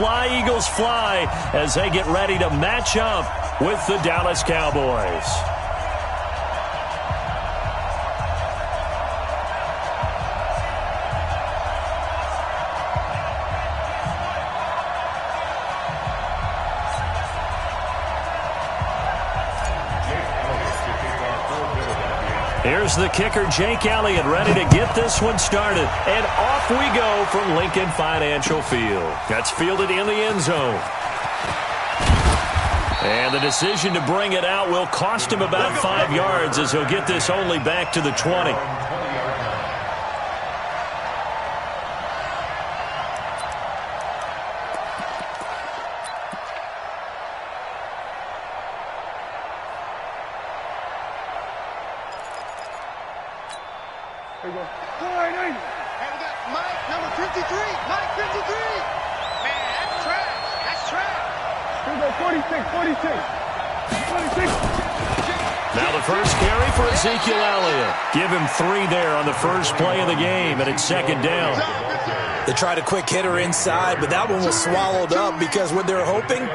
Fly, Eagles fly as they get ready to match up with the Dallas Cowboys. Here's the kicker, Jake Elliott, ready to get this one started. And off we go from Lincoln Financial Field. That's fielded in the end zone. And the decision to bring it out will cost him about 5 yards as he'll get this only back to the 20. Now the first carry for Ezekiel Elliott. Give him 3 there on the first play of the game, and it's second down. They tried a quick hitter inside, but that one was swallowed up because what they're hoping,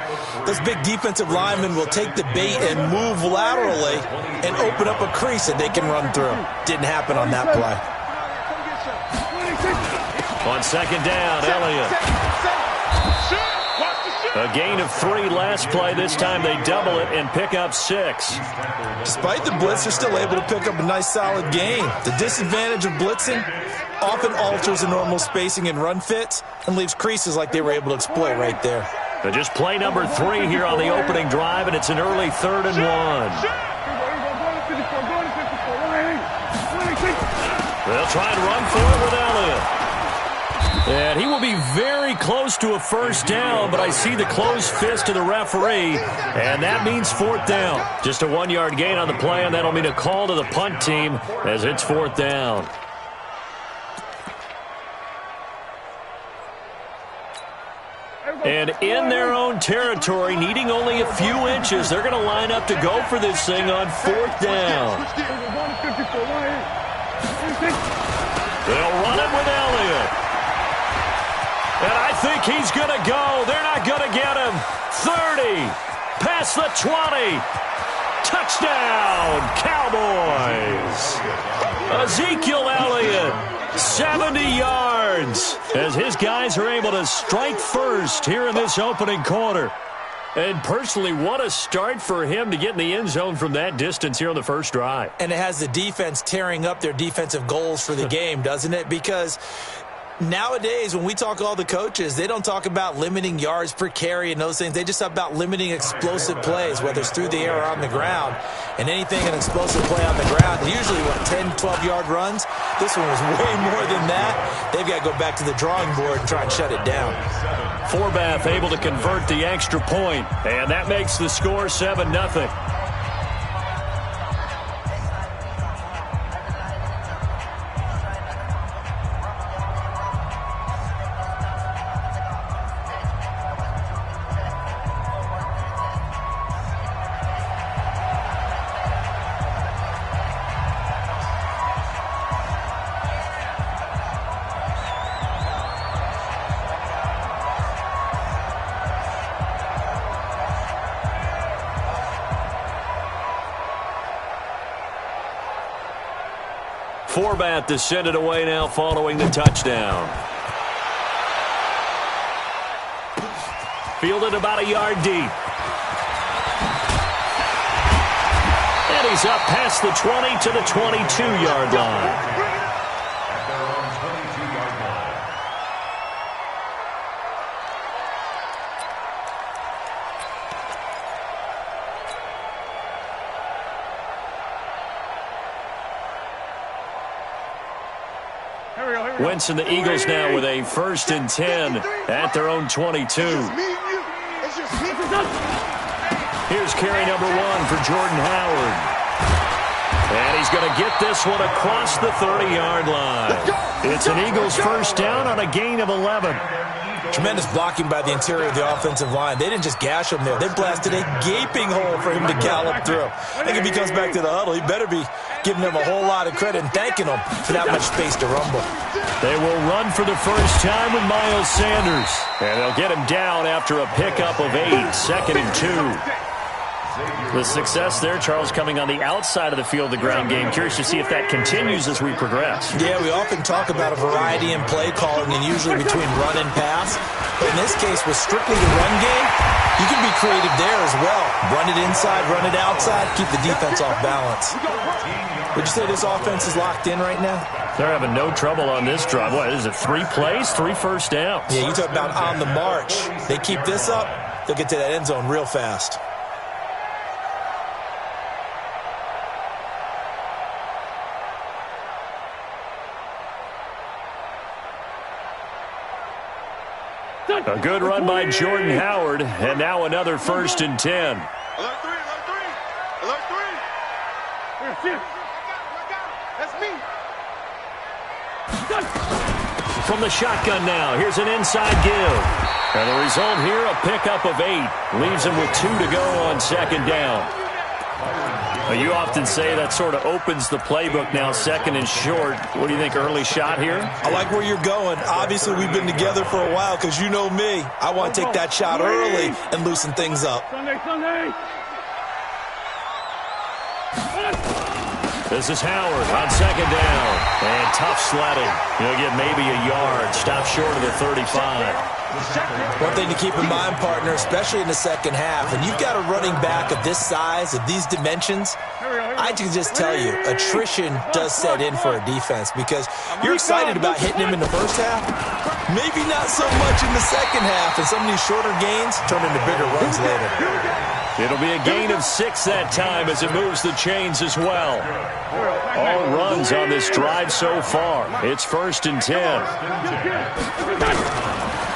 those big defensive linemen will take the bait and move laterally and open up a crease that they can run through. Didn't happen on that play. On second down, Elliott. A gain of 3 last play. This time they double it and pick up 6. Despite the blitz, they're still able to pick up a nice solid gain. The disadvantage of blitzing often alters the normal spacing and run fits and leaves creases like they were able to exploit right there. So just play number 3 here on the opening drive, and it's an early 3rd and 1. They'll try and run for it with Elliott. And he will be very close to a first down, but I see the closed fist of the referee, and that means 4th down. Just a 1-yard gain on the play, and that'll mean a call to the punt team as it's 4th down. And in their own territory, needing only a few inches, they're going to line up to go for this thing on 4th down. They'll run it with Elliott. And I think he's going to go. They're not going to get him. 30. Past the 20. Touchdown, Cowboys. Ezekiel Elliott, 70 yards. As his guys are able to strike first here in this opening quarter. And personally, what a start for him to get in the end zone from that distance here on the first drive. And it has the defense tearing up their defensive goals for the game, doesn't it? Because nowadays, when we talk to all the coaches, they don't talk about limiting yards per carry and those things. They just talk about limiting explosive plays, whether it's through the air or on the ground. And anything an explosive play on the ground, usually, 10, 12-yard runs? This one was way more than that. They've got to go back to the drawing board and try and shut it down. Forbath able to convert the extra point, and that makes the score 7-0. Forbath to send it away now following the touchdown. Fielded about a yard deep. And he's up past the 20 to the 22-yard line. Wentz and the Eagles now with a 1st and 10 at their own 22. Here's carry number 1 for Jordan Howard. And he's going to get this one across the 30-yard line. It's an Eagles first down on a gain of 11. Tremendous blocking by the interior of the offensive line. They didn't just gash him there. They blasted a gaping hole for him to gallop through. I think if he comes back to the huddle, he better be giving them a whole lot of credit and thanking them for that much space to rumble. They will run for the first time with Miles Sanders. And they'll get him down after a pickup of 8, 2nd and 2. The success there, Charles, coming on the outside of the field, the ground game. Curious to see if that continues as we progress. Yeah, we often talk about a variety in play calling and usually between run and pass. But in this case, with strictly the run game, you can be creative there as well. Run it inside, run it outside, keep the defense off balance. Would you say this offense is locked in right now? They're having no trouble on this drive. What is it, 3 plays, 3 first downs? Yeah, you talk about on the march. They keep this up, they'll get to that end zone real fast. A good run by Jordan Howard, and now another 1st and 10. Alert 3, alert 3, alert 3. That's me. From the shotgun now, here's an inside give. And the result here, a pickup of 8. Leaves him with 2 to go on 2nd down. You often say that sort of opens the playbook now, 2nd and short. What do you think, early shot here? I like where you're going. Obviously, we've been together for a while because you know me. I want to take that shot early and loosen things up. Sunday. This is Howard on 2nd down. And tough sledding. He'll get maybe a yard. Stop short of the 35. One thing to keep in mind, partner, especially in the second half, and you've got a running back of this size, of these dimensions, I can just tell you, attrition does set in for a defense because you're excited about hitting him in the first half, maybe not so much in the second half, and some of these shorter gains turn into bigger runs later. It'll be a gain of 6 that time as it moves the chains as well. All runs on this drive so far. It's 1st and 10.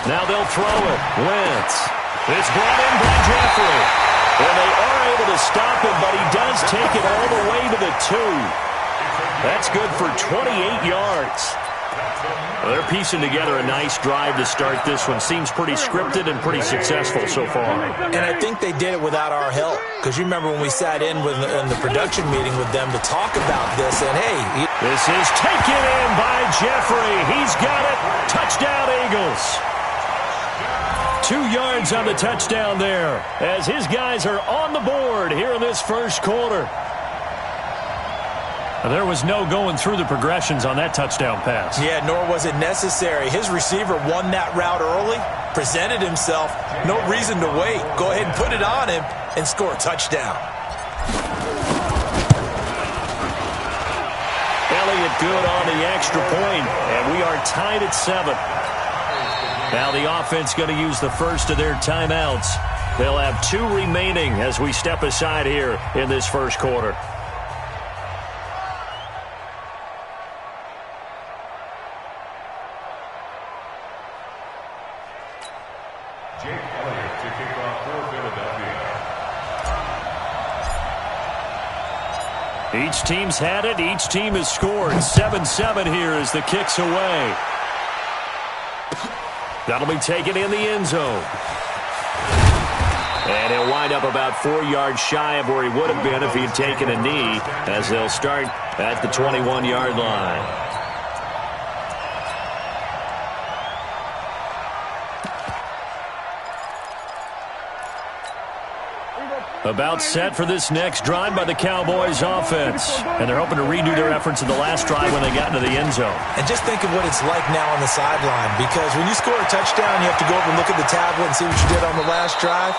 Now they'll throw it. Wentz. It's brought in by Jeffrey. And they are able to stop him, but he does take it all the way to the 2. That's good for 28 yards. Well, they're piecing together a nice drive to start this one. Seems pretty scripted and pretty successful so far. And I think they did it without our help. Because you remember when we sat in the production meeting with them to talk about this, and hey. This is taken in by Jeffrey. He's got it. Touchdown, Eagles. 2 yards on the touchdown there as his guys are on the board here in this first quarter. There was no going through the progressions on that touchdown pass. Yeah, nor was it necessary. His receiver won that route early, presented himself, no reason to wait. Go ahead and put it on him and score a touchdown. Elliott good on the extra point, and we are tied at 7. Now the offense going to use the first of their timeouts. They'll have 2 remaining as we step aside here in this first quarter. Each team's had it. Each team has scored. 7-7 here as the kick's away. That'll be taken in the end zone. And he'll wind up about 4 yards shy of where he would have been if he had taken a knee, as they'll start at the 21-yard line. About set for this next drive by the Cowboys offense. And they're hoping to redo their efforts in the last drive when they got into the end zone. And just think of what it's like now on the sideline, because when you score a touchdown, you have to go over and look at the tablet and see what you did on the last drive.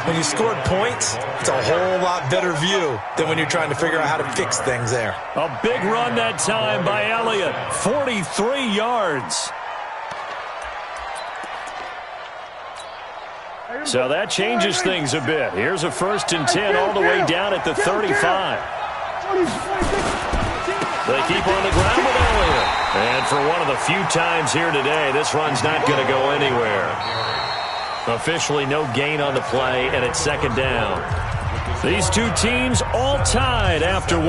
When you scored points, it's a whole lot better view than when you're trying to figure out how to fix things there. A big run that time by Elliott. 43 yards. So that changes things a bit. Here's a 1st and 10 all the way down at the 35. They keep on the ground with Elliott. And for one of the few times here today, this run's not going to go anywhere. Officially no gain on the play, and it's 2nd down. These two teams all tied after 1.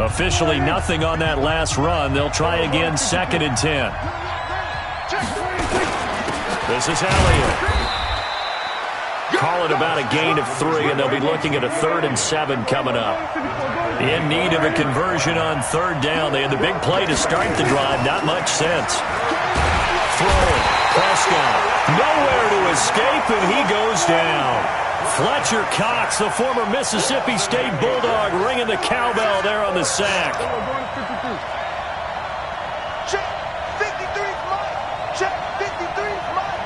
Officially nothing on that last run. They'll try again, 2nd and 10. This is Elliott. Call it about a gain of 3, and they'll be looking at a 3rd and 7 coming up. In need of a conversion on 3rd down. They had the big play to start the drive. Not much sense. Throwing. Prescott. Nowhere to escape, and he goes down. Fletcher Cox, the former Mississippi State Bulldog, ringing the cowbell there on the sack. Check 53's mine. Check 53's mine.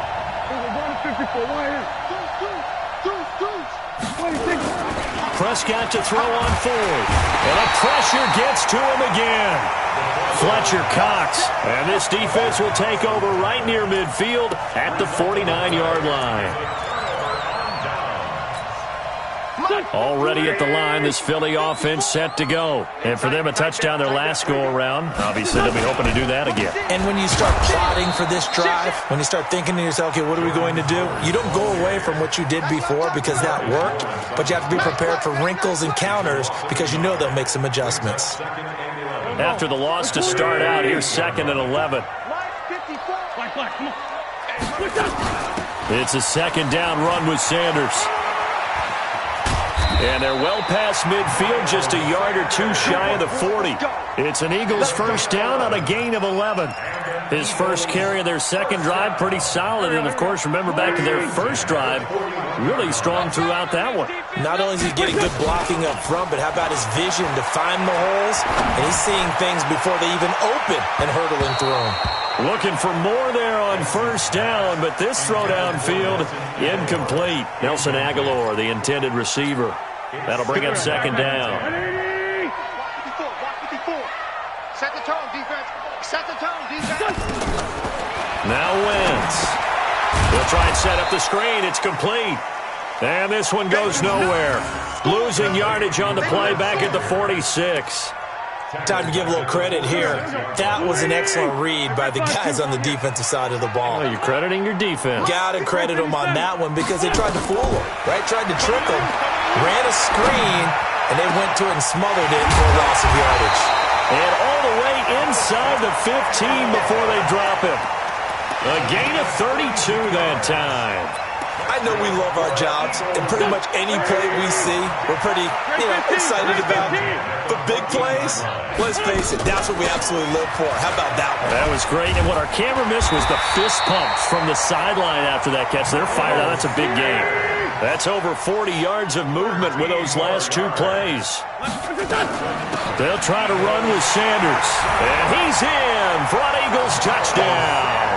54, right here. Prescott to throw on 4th. And the pressure gets to him again. Fletcher Cox. And this defense will take over right near midfield at the 49-yard line. Already at the line, this Philly offense set to go. And for them, a touchdown their last go-around. Obviously, they'll be hoping to do that again. And when you start plotting for this drive, when you start thinking to yourself, okay, what are we going to do? You don't go away from what you did before because that worked, but you have to be prepared for wrinkles and counters because you know they'll make some adjustments. After the loss to start out, here's 2nd and 11. It's a 2nd down run with Sanders. And they're well past midfield, just a yard or 2 shy of the 40. It's an Eagles 1st down on a gain of 11. His first carry of their 2nd drive, pretty solid. And, of course, remember back to their 1st drive, really strong throughout that one. Not only is he getting good blocking up front, but how about his vision to find the holes? And he's seeing things before they even open and hurdling through them. Looking for more there on 1st down, but this throw downfield incomplete. Nelson Aguilar, the intended receiver. That'll bring up 2nd down. Block 54. Set the tone, defense. Set the tone, defense. Now Wentz. He'll try and set up the screen. It's complete. And this one goes nowhere. Losing yardage on the play back at the 46. Time to give a little credit here. That was an excellent read by the guys on the defensive side of the ball. Well, you're crediting your defense. Got to credit them on that one because they tried to fool them, right? Tried to trick them, ran a screen, and they went to it and smothered it for a loss of yardage. And all the way inside the 15 before they drop him. A gain of 32 that time. I know we love our jobs, and pretty much any play we see, we're pretty, excited about. But big plays, let's face it, that's what we absolutely live for. How about that one? That was great, and what our camera missed was the fist pumps from the sideline after that catch. They're fired out. That's a big game. That's over 40 yards of movement with those last 2 plays. They'll try to run with Sanders. And he's in for an Eagles touchdown.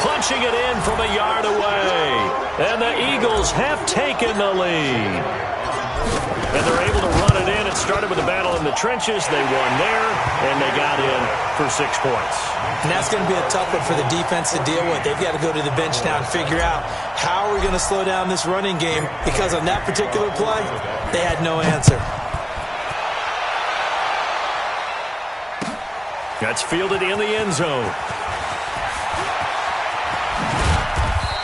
Punching it in from a yard away. And the Eagles have taken the lead. And they're able to run it in. It started with a battle in the trenches. They won there, and they got in for 6 points. And that's going to be a tough one for the defense to deal with. They've got to go to the bench now and figure out how are we going to slow down this running game, because on that particular play, they had no answer. That's fielded in the end zone.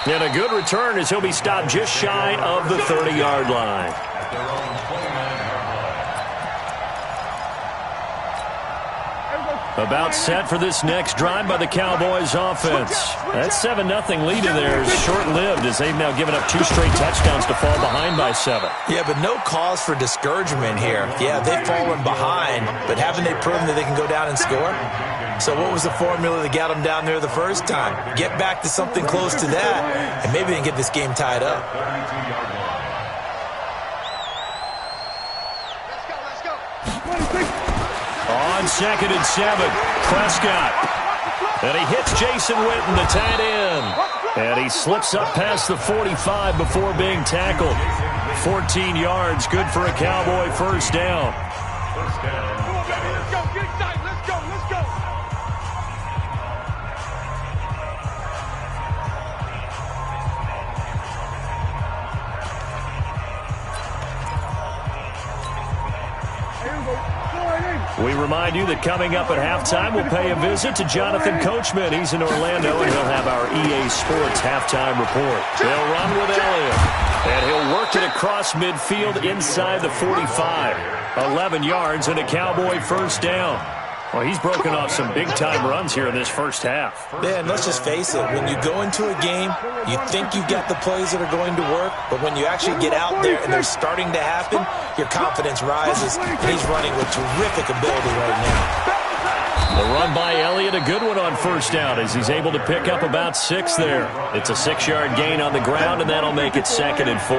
And a good return as he'll be stopped just shy of the 30-yard line. About set for this next drive by the Cowboys offense. That 7-0 lead in there is short-lived as they've now given up 2 straight touchdowns to fall behind by 7. Yeah, but no cause for discouragement here. Yeah, they've fallen behind, but haven't they proven that they can go down and score? So what was the formula that got them down there the first time? Get back to something close to that, and maybe they can get this game tied up. Let's go. On 2nd and 7, Prescott. And he hits Jason Witten, the tight end. And he slips up past the 45 before being tackled. 14 yards, good for a Cowboy 1st down. Let's go. Get excited. Let's go. We remind you that coming up at halftime, we'll pay a visit to Jonathan Coachman. He's in Orlando, and he'll have our EA Sports halftime report. They'll run with Elliott, and he'll work it across midfield inside the 45. 11 yards and a Cowboy first down. Well, he's broken off some big-time runs here in this first half. Yeah, and let's just face it. When you go into a game, you think you've got the plays that are going to work, but when you actually get out there and they're starting to happen, your confidence rises, and he's running with terrific ability right now. The run by Elliott, a good one on first down as he's able to pick up about 6 there. It's a 6-yard gain on the ground, and that'll make it 2nd and 4.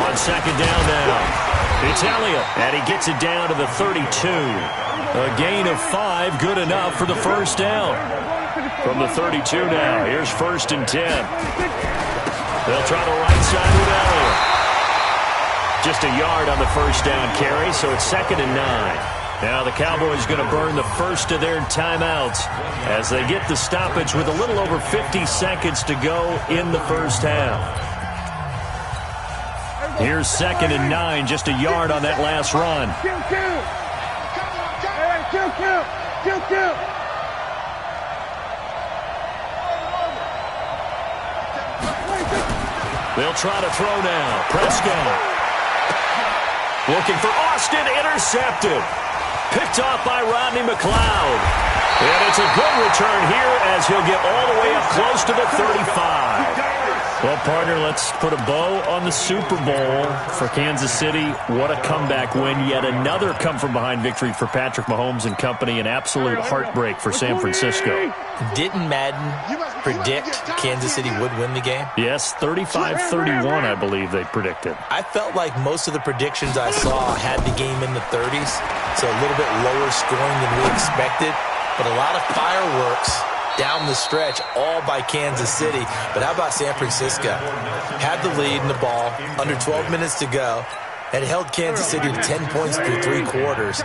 On second down now. It's Elliott, and he gets it down to the 32. A gain of 5, good enough for the first down. From the 32 now, here's 1st and 10. They'll try the right side with Elliott. Just a yard on the first down carry, so it's 2nd and 9. Now the Cowboys going to burn the first of their timeouts as they get the stoppage with a little over 50 seconds to go in the first half. Here's 2nd and 9, just a yard on that last run. They'll try to throw now. Prescott. Looking for Austin, intercepted. Picked off by Rodney McLeod. And it's a good return here as he'll get all the way up close to the 35. Well, partner, let's put a bow on the Super Bowl for Kansas City. What a comeback win. Yet another come-from-behind victory for Patrick Mahomes and company. An absolute heartbreak for San Francisco. Didn't Madden predict Kansas City would win the game? Yes, 35-31, I believe they predicted. I felt like most of the predictions I saw had the game in the 30s, so a little bit lower scoring than we expected. But a lot of fireworks down the stretch, all by Kansas City. But how about San Francisco? Had the lead in the ball, under 12 minutes to go, and held Kansas City to 10 points through 3 quarters.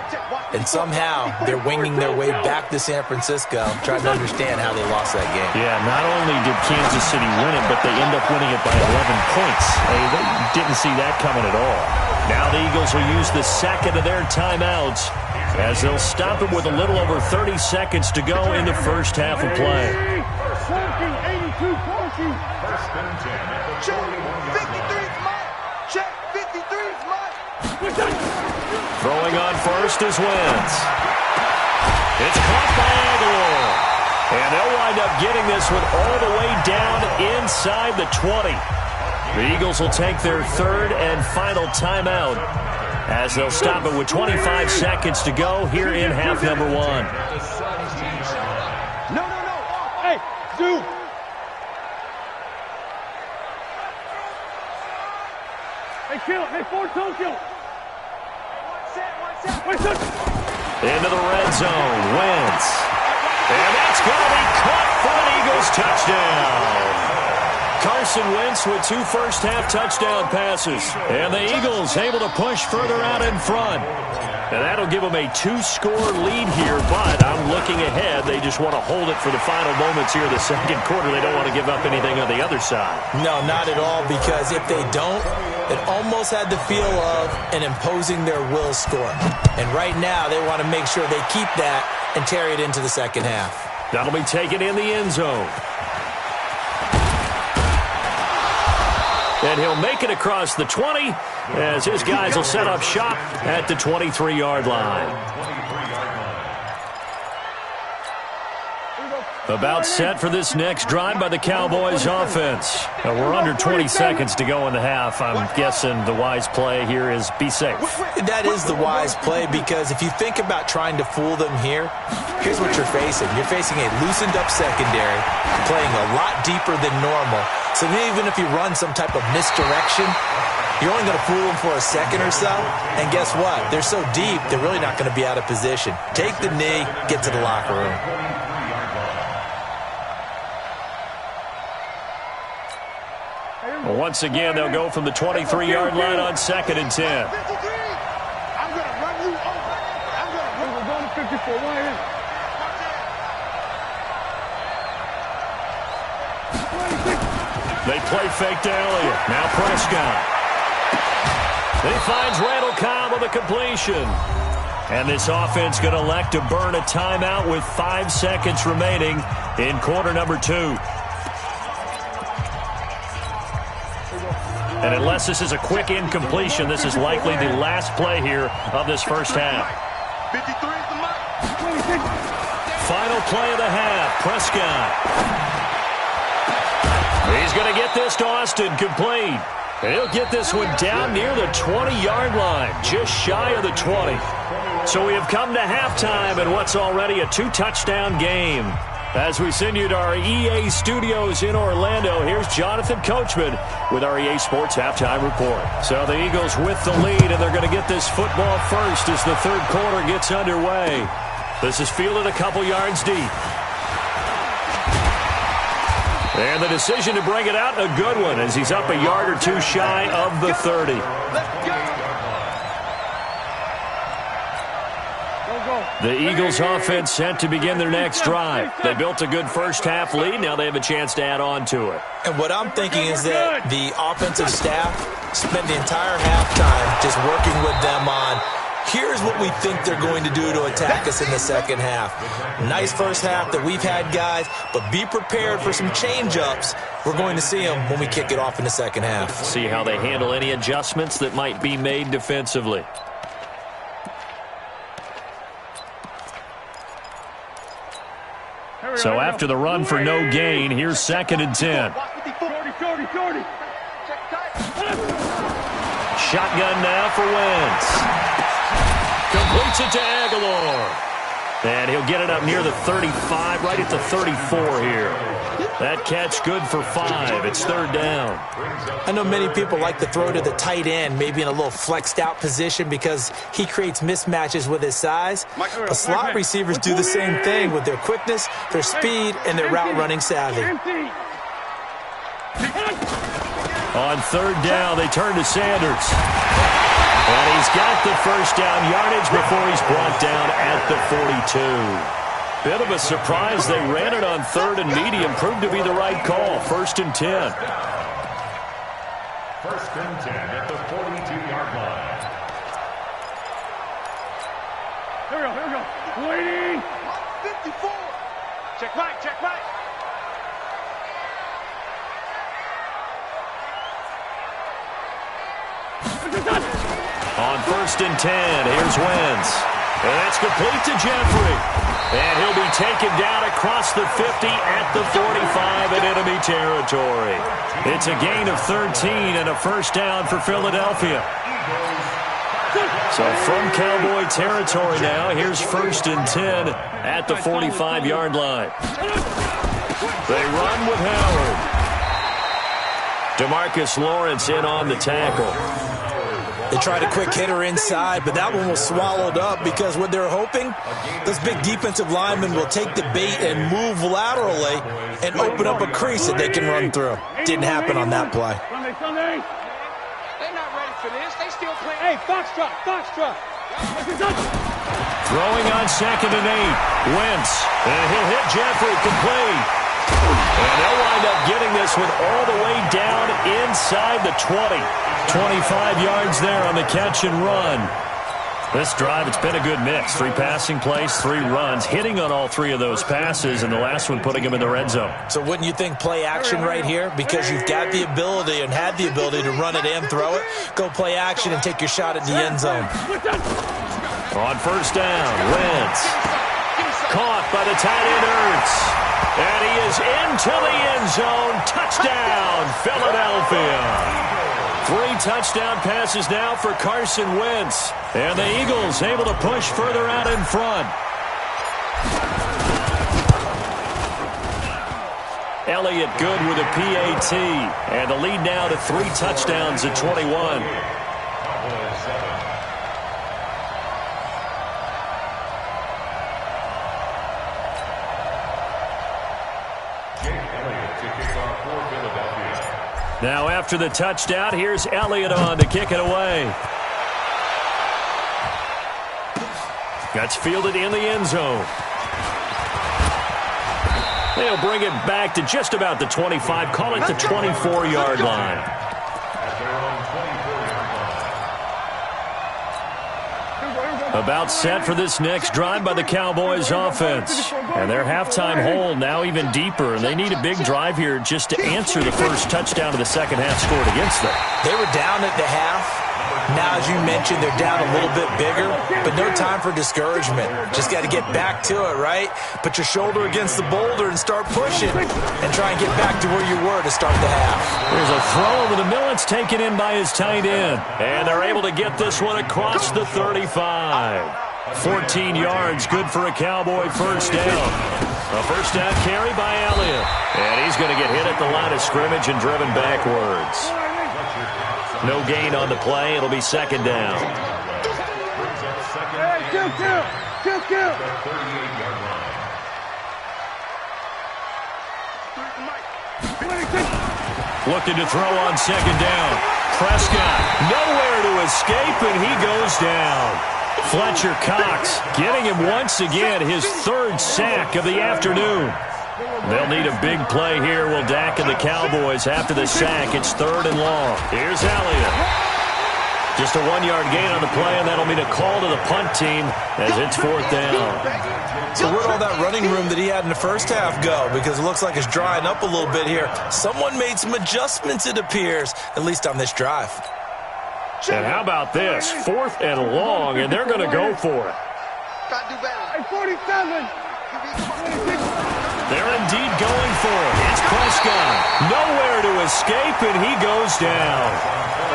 And somehow they're winging their way back to San Francisco, trying to understand how they lost that game. Yeah, not only did Kansas City win it, but they end up winning it by 11 points. Hey, they didn't see that coming at all. Now the Eagles will use the second of their timeouts as they'll stop it with a little over 30 seconds to go in the first half of play. Throwing on first is Wentz. It's caught by Aguilar. And they'll wind up getting this one all the way down inside the 20. The Eagles will take their third and final timeout as they'll stop it with 25 seconds to go here in half number 1. No. Hey, dude. Hey, kill it. Hey, forward toe kill it. Into the red zone. Wentz. And that's going to be caught for an Eagles touchdown. Carson Wentz with 2 first-half touchdown passes. And the Eagles able to push further out in front. And that'll give them a 2-score lead here, but I'm looking ahead. They just want to hold it for the final moments here in the second quarter. They don't want to give up anything on the other side. No, not at all, because if they don't, it almost had the feel of an imposing their will score. And right now, they want to make sure they keep that and carry it into the second half. That'll be taken in the end zone. And he'll make it across the 20 as his guys will set up shop at the 23-yard line. About set for this next drive by the Cowboys offense. We're under 20 seconds to go in the half. I'm guessing the wise play here is be safe. That is the wise play, because if you think about trying to fool them here, here's what you're facing. You're facing a loosened up secondary, playing a lot deeper than normal. So even if you run some type of misdirection, you're only going to fool them for a second or so. And guess what? They're so deep, they're really not going to be out of position. Take the knee, get to the locker room. Once again, they'll go from the 23-yard line on 2nd and 10. I'm going to run you over. I'm going to run. We're going to 54. Right in. They play fake to Elliott. Now Prescott. He finds Randall Cobb with a completion. And this offense going to elect to burn a timeout with 5 seconds remaining in quarter number 2. And unless this is a quick incompletion, this is likely the last play here of this first half. 53 is the mark. Final play of the half. Prescott. He's going to get this to Austin, complete. And he'll get this one down near the 20-yard line, just shy of the 20. So we have come to halftime in what's already a 2-touchdown game. As we send you to our EA studios in Orlando, here's Jonathan Coachman with our EA Sports Halftime Report. So the Eagles with the lead, and they're going to get this football first as the third quarter gets underway. This is fielded a couple yards deep. And the decision to bring it out, a good one, as he's up a yard or two shy of the 30. The Eagles offense set to begin their next drive. They built a good first half lead. Now they have a chance to add on to it. And what I'm thinking is that the offensive staff spent the entire halftime just working with them on, here's what we think they're going to do to attack us in the second half. Nice first half that we've had, guys, but be prepared for some change-ups. We're going to see them when we kick it off in the second half. See how they handle any adjustments that might be made defensively. So after the run for no gain, here's 2nd and 10. Shotgun now for Wentz. Completes it to Aguilar. And he'll get it up near the 35, right at the 34 here. That catch good for 5. It's 3rd down. I know many people like to throw to the tight end, maybe in a little flexed out position because he creates mismatches with his size. But slot receivers do the same thing with their quickness, their speed, and their route running savvy. On 3rd down, they turn to Sanders. And he's got the first down yardage before he's brought down at the 42. Bit of a surprise. They ran it on 3rd and medium. Proved to be the right call. 1st and 10. 1st and 10 at the 42-yard line. Here we go. Waiting. 54. Check right. On 1st and 10, here's Wentz. And that's complete to Jeffrey. And he'll be taken down across the 50 at the 45 in enemy territory. It's a gain of 13 and a first down for Philadelphia. So from Cowboy territory now, here's 1st and 10 at the 45-yard line. They run with Howard. DeMarcus Lawrence in on the tackle. They tried a quick hitter inside, but that one was swallowed up because what they're hoping, those big defensive linemen will take the bait and move laterally and open up a crease that they can run through. Didn't happen on that play. Sunday. They're not ready for this. They still play. Hey, Foxtrot. Throwing on 2nd and 8. Wentz. And he'll hit Jeffrey complete. And they'll wind up getting this one all the way down inside the 20. 25 yards there on the catch and run. This drive, it's been a good mix. 3 passing plays, 3 runs, hitting on all 3 of those passes, and the last one putting him in the red zone. So wouldn't you think play action right here? Because you've got the ability and had the ability to run it and throw it. Go play action and take your shot at the end zone. On 1st down, Wentz. Caught by the tight end, Ertz. And he is into the end zone. Touchdown, Philadelphia. 3 touchdown passes now for Carson Wentz. And the Eagles able to push further out in front. Elliott good with a PAT. And the lead now to 3 touchdowns at 21. Now after the touchdown, here's Elliott on to kick it away. That's fielded in the end zone. They'll bring it back to just about the 25, call it the 24-yard line. About set for this next drive by the Cowboys offense. And their halftime hole now even deeper, and they need a big drive here just to answer the first touchdown of the second half scored against them. They were down at the half. Now, as you mentioned, they're down a little bit bigger, but no time for discouragement. Just got to get back to it, right? Put your shoulder against the boulder and start pushing and try and get back to where you were to start the half. There's a throw over the middle. It's taken in by his tight end. And they're able to get this one across the 35. 14 yards, good for a Cowboy first down. A first down carry by Elliott. And he's going to get hit at the line of scrimmage and driven backwards. No gain on the play. It'll be second down. Kill. Looking to throw on second down. Prescott nowhere to escape, and he goes down. Fletcher Cox getting him once again, his third sack of the afternoon. They'll need a big play here. Will Dak and the Cowboys after the sack. It's third and long. Here's Elliott. Just a 1-yard gain on the play, and that'll mean a call to the punt team as it's fourth down. So where'd all that running room that he had in the first half go? Because it looks like it's drying up a little bit here. Someone made some adjustments, it appears, at least on this drive. And how about this? Fourth and long, and they're going to go for it. Got to do better. 47. They're indeed going for it. It's Prescott. Nowhere to escape, and he goes down.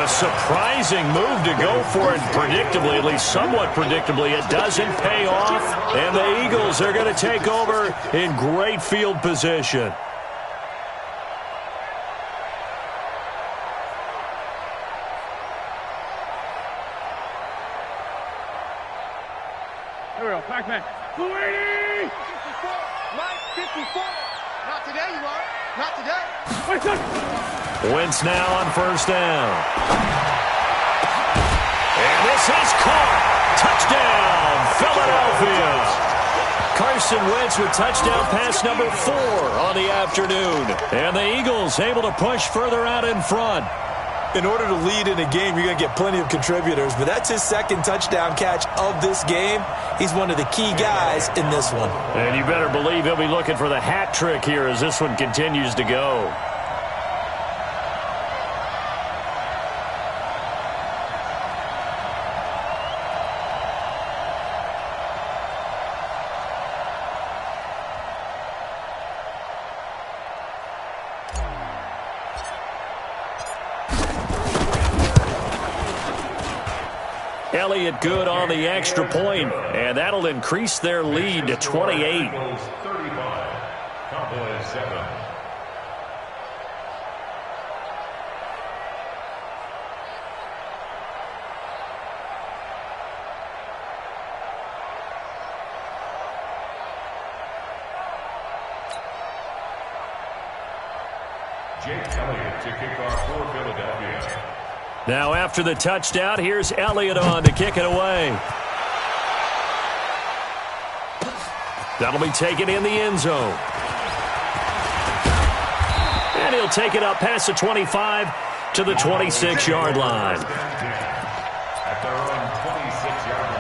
A surprising move to go for it predictably, at least somewhat predictably. It doesn't pay off, and the Eagles are going to take over in great field position. Here we go, Pac-Man. 280! Mike, 54. Not today, you are. Not today. Wentz now on first down. And this is caught. Touchdown, Philadelphia. Carson Wentz with touchdown pass number 4 on the afternoon. And the Eagles able to push further out in front. In order to lead in a game, you're going to get plenty of contributors, but that's his second touchdown catch of this game. He's one of the key guys in this one. And you better believe he'll be looking for the hat trick here as this one continues to go. Elliott good on the extra point, and that'll increase their lead to 28. 35, Cowboys 7. Jake Elliott to kick off for Philadelphia. Now after the touchdown, here's Elliott on to kick it away. That'll be taken in the end zone. And he'll take it up past the 25 to the 26-yard line. At their own 26-yard line.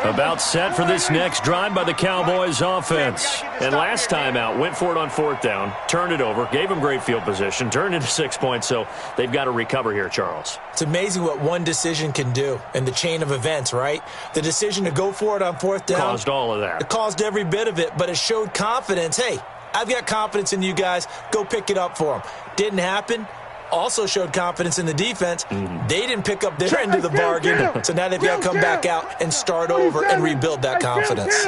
About set for this next drive by the Cowboys offense. And last time out, went for it on fourth down, turned it over, gave them great field position, turned into 6 points, so they've got to recover here, Charles. It's amazing what one decision can do in the chain of events, right? The decision to go for it on fourth down. Caused all of that. It caused every bit of it, but it showed confidence. Hey, I've got confidence in you guys. Go pick it up for them. Didn't happen. Also showed confidence in the defense. They didn't pick up their end of the bargain, so now they've got to come back out and start over and rebuild that confidence.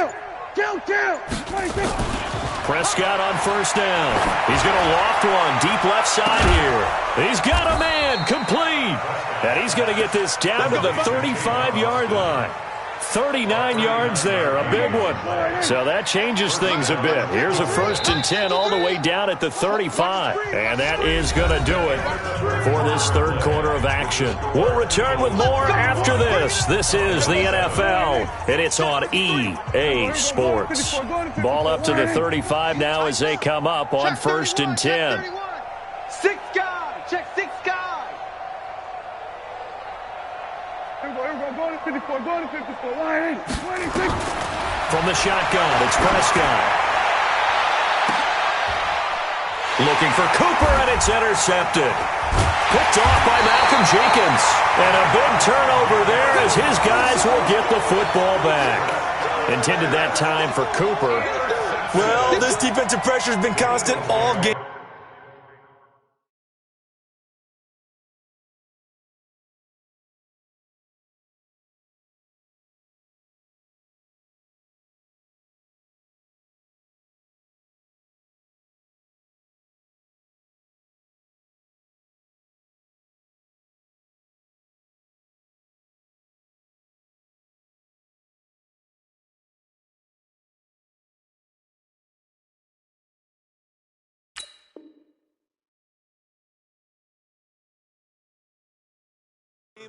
Prescott on first down. He's going to loft one deep left side here. He's got a man complete. And he's going to get this down to the 35-yard line. 39 yards there, a big one. So that changes things a bit. Here's a 1st and 10 all the way down at the 35. And that is going to do it for this third quarter of action. We'll return with more after this. This is the NFL, and it's on EA Sports. Ball up to the 35 now as they come up on 1st and 10. 6 guy. Check 6 guy. Go to 54. Go to 54. Line in. 26. From the shotgun, it's Prescott. Looking for Cooper, and it's intercepted. Picked off by Malcolm Jenkins. And a big turnover there as his guys will get the football back. Intended that time for Cooper. Well, this defensive pressure has been constant all game.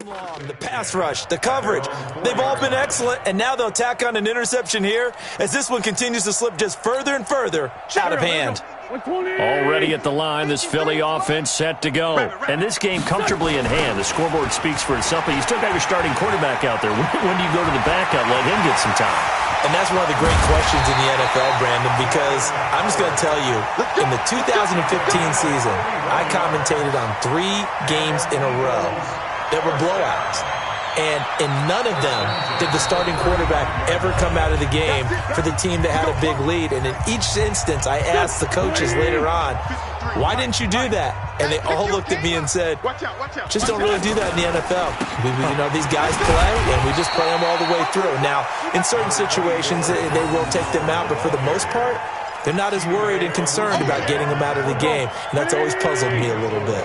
Long, the pass rush, the coverage, they've all been excellent, and now they'll tack on an interception here as this one continues to slip just further and further out of hand. Already at the line, this Philly offense set to go. And this game comfortably in hand. The scoreboard speaks for itself, but you still got your starting quarterback out there. When do you go to the backup, let him get some time? And that's one of the great questions in the NFL, Brandon, because I'm just going to tell you, in the 2015 season, I commentated on 3 games in a row. There were blowouts, and in none of them did the starting quarterback ever come out of the game for the team that had a big lead. And in each instance, I asked the coaches later on, why didn't you do that? And they all looked at me and said, just don't really do that in the NFL. You know, these guys play, and we just play them all the way through. Now, in certain situations, they will take them out, but for the most part, they're not as worried and concerned about getting them out of the game. And that's always puzzled me a little bit.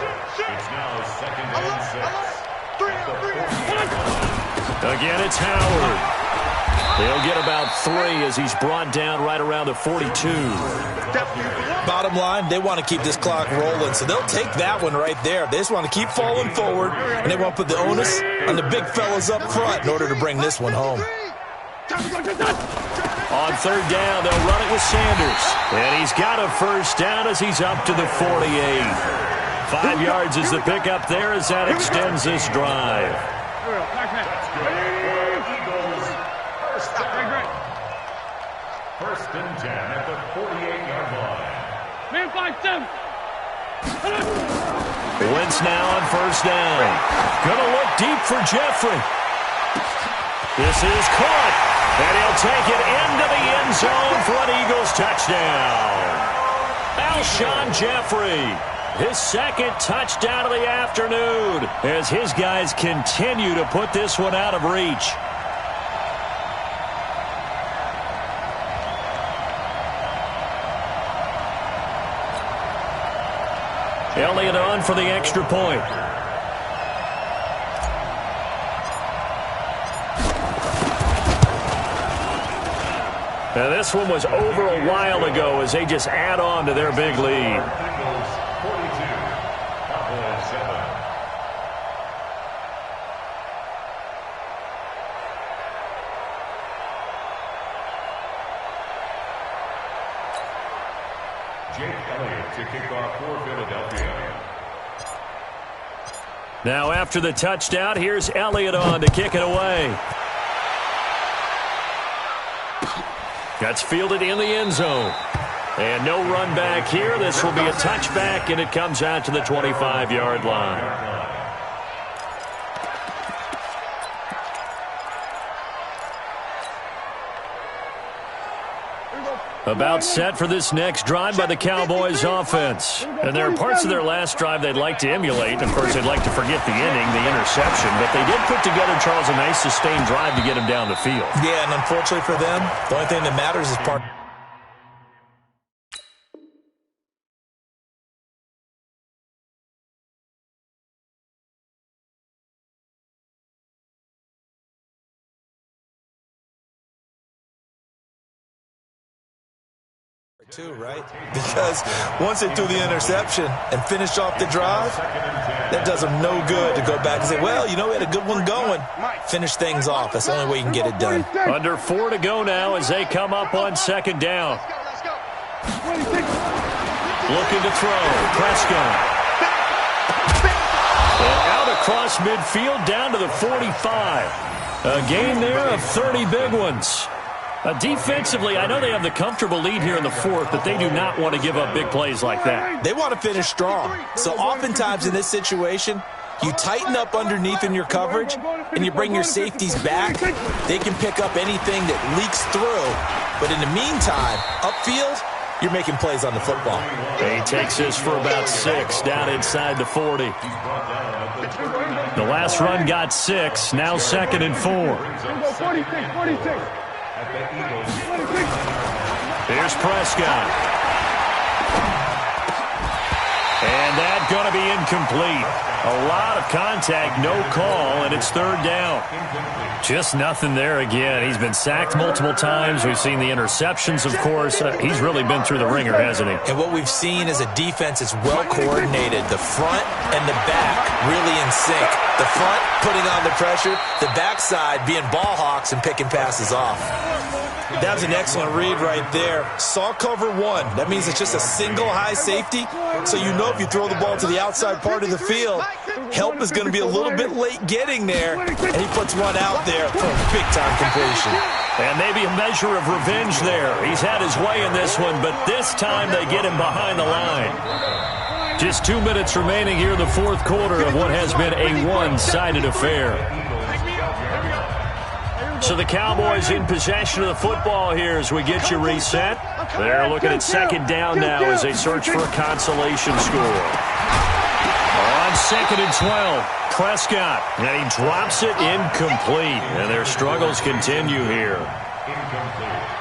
Again, it's Howard. He'll get about 3 as he's brought down right around the 42. Bottom line, they want to keep this clock rolling, so they'll take that one right there. They just want to keep falling forward, and they want to put the onus on the big fellas up front in order to bring this one home. On 3rd down, they'll run it with Sanders. And he's got a first down as he's up to the 48. 5 yards is the pickup there as that extends this drive. First and 10 at the 48-yard line. Man, 5-7. Wentz now on 1st down. Gonna look deep for Jeffrey. This is caught. And he'll take it into the end zone for an Eagles touchdown. Alshon Jeffrey, his 2nd touchdown of the afternoon as his guys continue to put this one out of reach. Elliott on for the extra point. Now this one was over a while ago as they just add on to their big lead. To kick off for Philadelphia. Now after the touchdown, here's Elliott on to kick it away. That's fielded in the end zone. And no run back here. This will be a touchback, and it comes out to the 25-yard line. About set for this next drive by the Cowboys offense. And there are parts of their last drive they'd like to emulate. Of course, they'd like to forget the inning, the interception. But they did put together, Charles, a nice sustained drive to get him down the field. Yeah, and unfortunately for them, the only thing that matters is part. Too, right? Because once they threw the interception and finished off the drive, that does them no good to go back and say, well, you know, we had a good one going. Finish things off. That's the only way you can get it done. Under 4 to go now as they come up on 2nd down. Looking to throw. Prescott. And out across midfield down to the 45. A gain there of 30 big ones. Defensively, I know they have the comfortable lead here in the fourth, but they do not want to give up big plays like that. They want to finish strong. So oftentimes in this situation, you tighten up underneath in your coverage, and you bring your safeties back. They can pick up anything that leaks through. But in the meantime, upfield, you're making plays on the football. He takes this for about 6 down inside the 40. The last run got 6, now 2nd and 4. Here's Prescott. And that's going to be incomplete. A lot of contact, no call, and it's 3rd down. Just nothing there again. He's been sacked multiple times. We've seen the interceptions, of course. He's really been through the ringer, hasn't he? And what we've seen is a defense that's well coordinated. The front and the back really in sync. The front putting on the pressure, the backside being ball hawks and picking passes off. That was an excellent read right there. Saw cover 1. That means it's just a single high safety. So you know if you throw the ball to the outside part of the field, help is going to be a little bit late getting there. And he puts one out there for a big-time completion. And maybe a measure of revenge there. He's had his way in this one, but this time they get him behind the line. Just 2 minutes remaining here in the fourth quarter of what has been a one-sided affair. So the Cowboys in possession of the football here as we get you reset. They're looking at 2nd down now as they search for a consolation score. On 2nd and 12, Prescott, and he drops it incomplete. And their struggles continue here.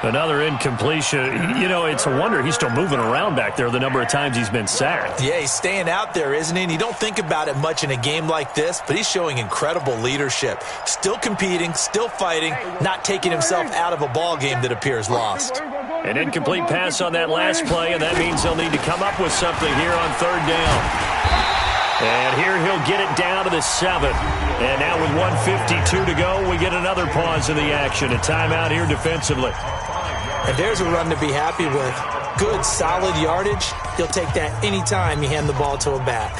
Another incompletion. You know, it's a wonder he's still moving around back there the number of times he's been sacked. Yeah, he's staying out there, isn't he? And you don't think about it much in a game like this, but he's showing incredible leadership. Still competing, still fighting, not taking himself out of a ball game that appears lost. An incomplete pass on that last play, and that means they'll need to come up with something here on 3rd down. And here he'll get it down to the 7. And now with 1:52 to go, we get another pause in the action. A timeout here defensively. And there's a run to be happy with. Good, solid yardage. He'll take that anytime you hand the ball to a back.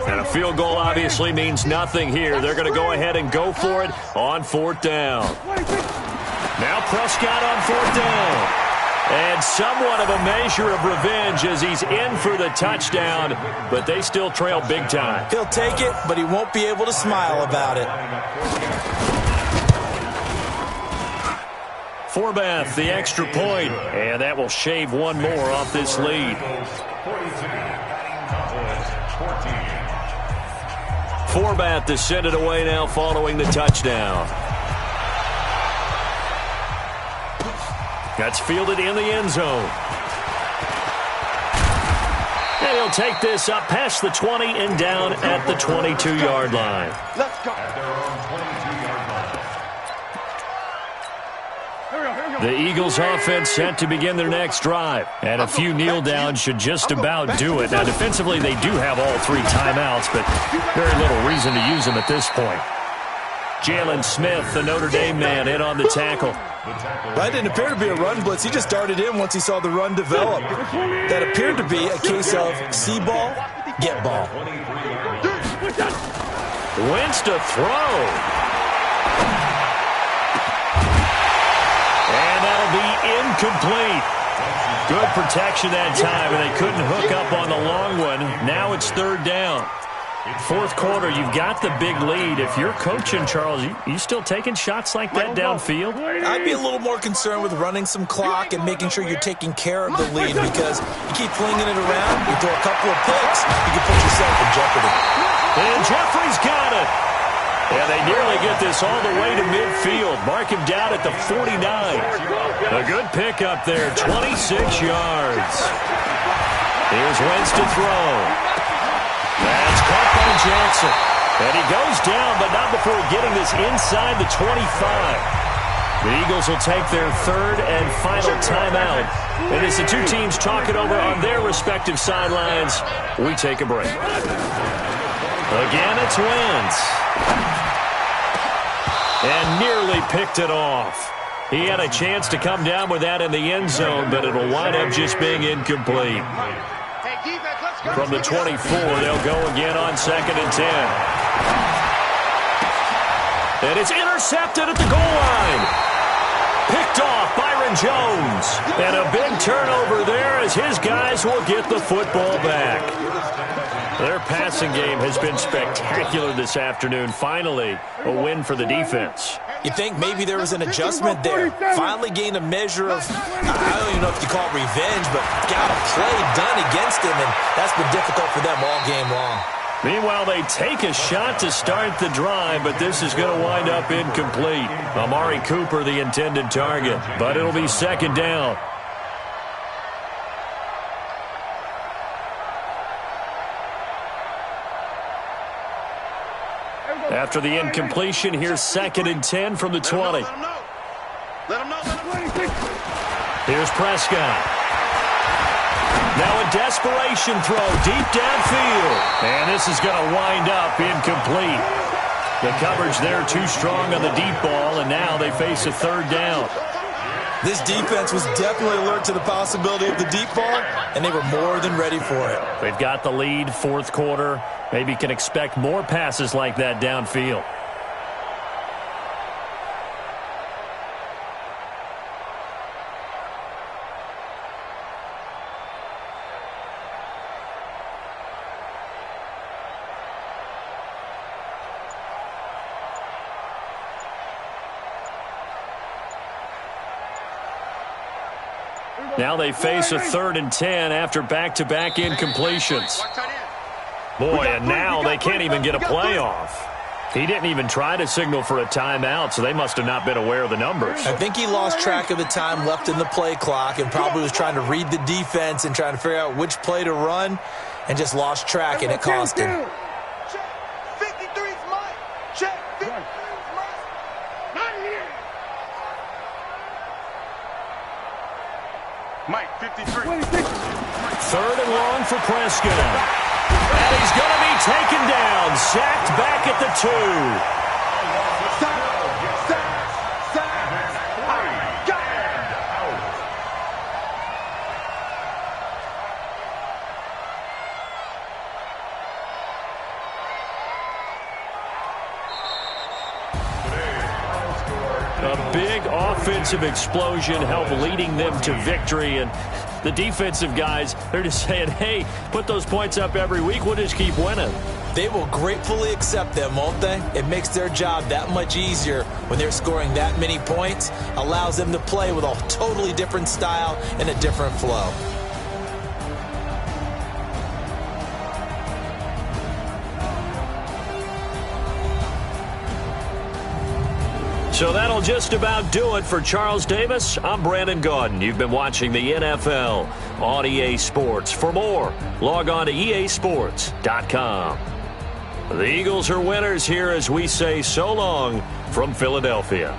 And a field goal obviously means nothing here. They're going to go ahead and go for it on 4th down. Now Prescott on 4th down. And somewhat of a measure of revenge as he's in for the touchdown, but they still trail big time. He'll take it, but he won't be able to smile about it. Forbath, the extra point, and that will shave one more off this lead. Forbath to send it away now following the touchdown. That's fielded in the end zone. And he'll take this up past the 20 and down at the 22-yard line. Let's go. The Eagles offense set to begin their next drive. And a few kneel downs should just about do it. Now, defensively, they do have all 3 timeouts, but very little reason to use them at this point. Jalen Smith, the Notre Dame man, in on the tackle. That didn't appear to be a run blitz. He just darted in once he saw the run develop. That appeared to be a case of see ball, get ball. Wentz to throw. And that'll be incomplete. Good protection that time, and they couldn't hook up on the long one. Now it's 3rd down. Fourth quarter, you've got the big lead. If you're coaching, Charles, you still taking shots like that downfield? I'd be a little more concerned with running some clock and making sure you're taking care of the lead, because you keep flinging it around, you throw a couple of picks, you can put yourself in jeopardy. And Jeffrey's got it. And they nearly get this all the way to midfield. Mark him down at the 49. A good pickup there, 26 yards. Here's Wentz to throw. That's caught by Jackson. And he goes down, but not before getting this inside the 25. The Eagles will take their 3rd and final timeout. And as the two teams talk it over on their respective sidelines, we take a break. Again, it's Wentz. And nearly picked it off. He had a chance to come down with that in the end zone, but it'll wind up just being incomplete. From the 24, they'll go again on 2nd and 10. And it's intercepted at the goal line. Picked off Byron Jones. And a big turnover there as his guys will get the football back. Their passing game has been spectacular this afternoon. Finally, a win for the defense. You think maybe there was an adjustment there. Finally gained a measure of, I don't even know if you call it revenge, but got a play done against him, and that's been difficult for them all game long. Meanwhile, they take a shot to start the drive, but this is going to wind up incomplete. Amari Cooper, the intended target, but it'll be second down. After the incompletion, here's 2nd and 10 from the 20. Here's Prescott. Now a desperation throw deep downfield. And this is going to wind up incomplete. The coverage there too strong on the deep ball, and now they face a 3rd down. This defense was definitely alert to the possibility of the deep ball, and they were more than ready for it. They've got the lead, 4th quarter. Maybe can expect more passes like that downfield. Now they face a 3rd and 10 after back-to-back incompletions. Boy, and now they can't even get a play off. He didn't even try to signal for a timeout, so they must have not been aware of the numbers. I think he lost track of the time left in the play clock and probably was trying to read the defense and trying to figure out which play to run and just lost track, and it cost him. Check. 53's mine. Check. 53's mine. Not here. Mike, 53. 3rd and long for Prescott. And he's going to be taken down, sacked back at the 2. A big offensive explosion helped leading them to victory, and the defensive guys, they're just saying, hey, put those points up every week, we'll just keep winning. They will gratefully accept them, won't they? It makes their job that much easier when they're scoring that many points, allows them to play with a totally different style and a different flow. So that'll just about do it for Charles Davis. I'm Brandon Gaudin. You've been watching the NFL on EA Sports. For more, log on to easports.com. The Eagles are winners here as we say so long from Philadelphia.